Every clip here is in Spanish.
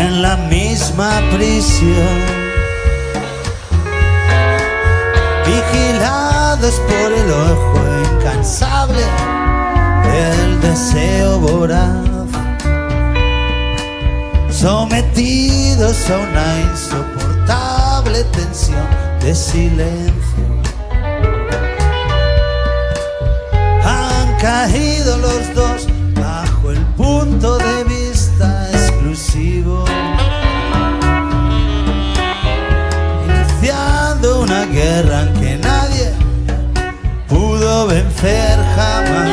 en la misma prisión, vigilados por el ojo incansable del deseo voraz, sometidos a una insoportable tensión de silencio. Han caído los dos bajo el punto de vista exclusivo, iniciando una guerra en que nadie pudo vencer jamás.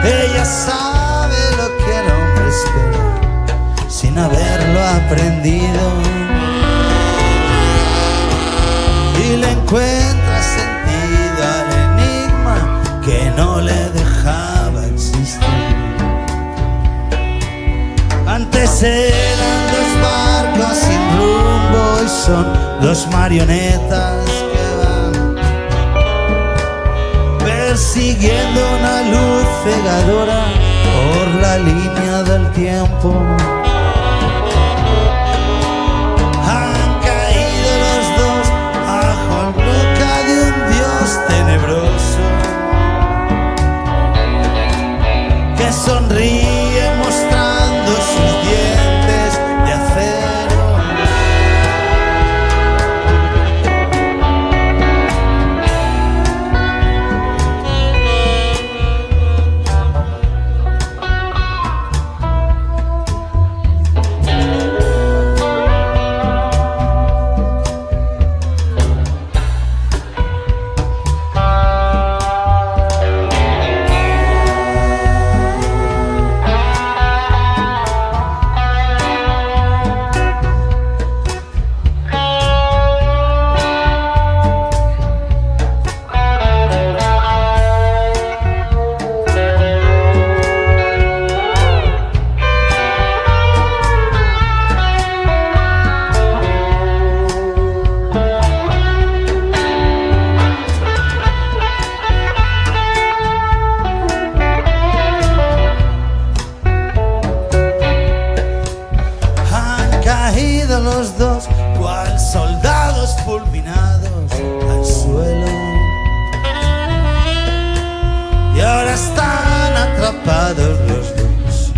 Ella sabe lo que el hombre espera sin haberlo aprendido, y le encuentra sentido al enigma que no le dejaba existir. Antes eran dos barcos sin rumbo y son dos marionetas que van persiguiendo una luz cegadora por la línea del tiempo. Han caído los dos bajo el boca de un Dios tenebroso que sonríe mostrando sus dientes de acero. Los dos cual soldados fulminados al suelo, y ahora están atrapados los dos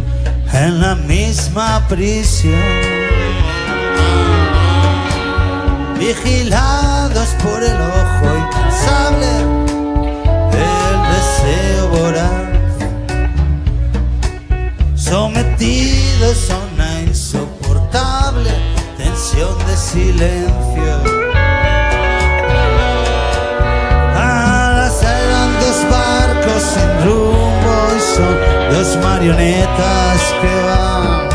en la misma prisión, vigilados por el ojo incansable del deseo voraz, sometidos a una insoportable tensión de silencio. Ahora serán dos barcos sin rumbo y son dos marionetas que van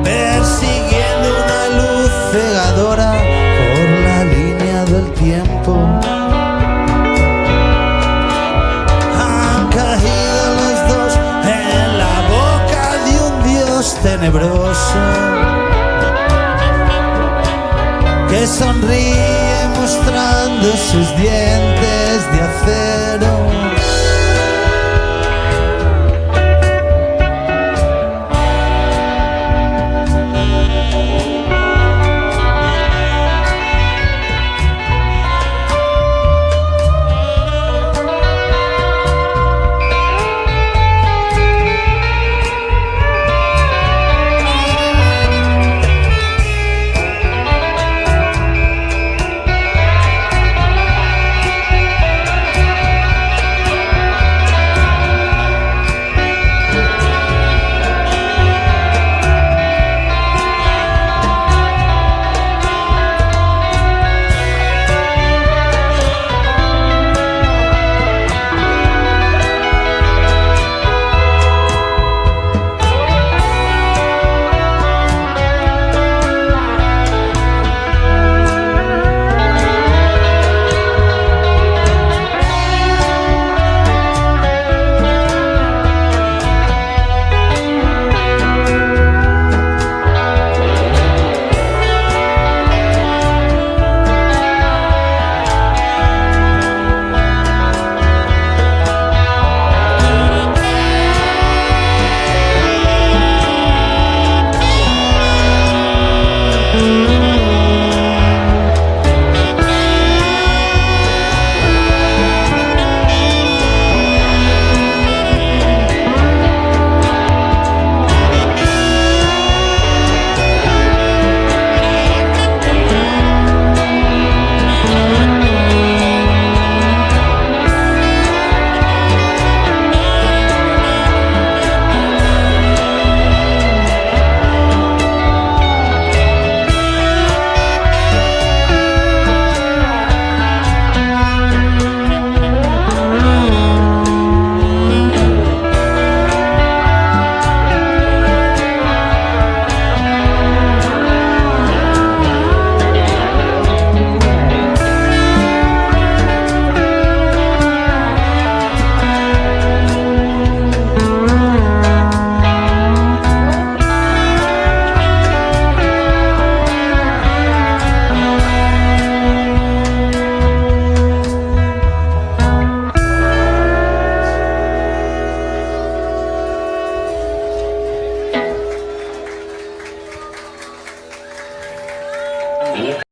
persiguiendo una luz cegadora por la línea del tiempo. Han caído los dos en la boca de un Dios tenebroso que sonríe mostrando sus dientes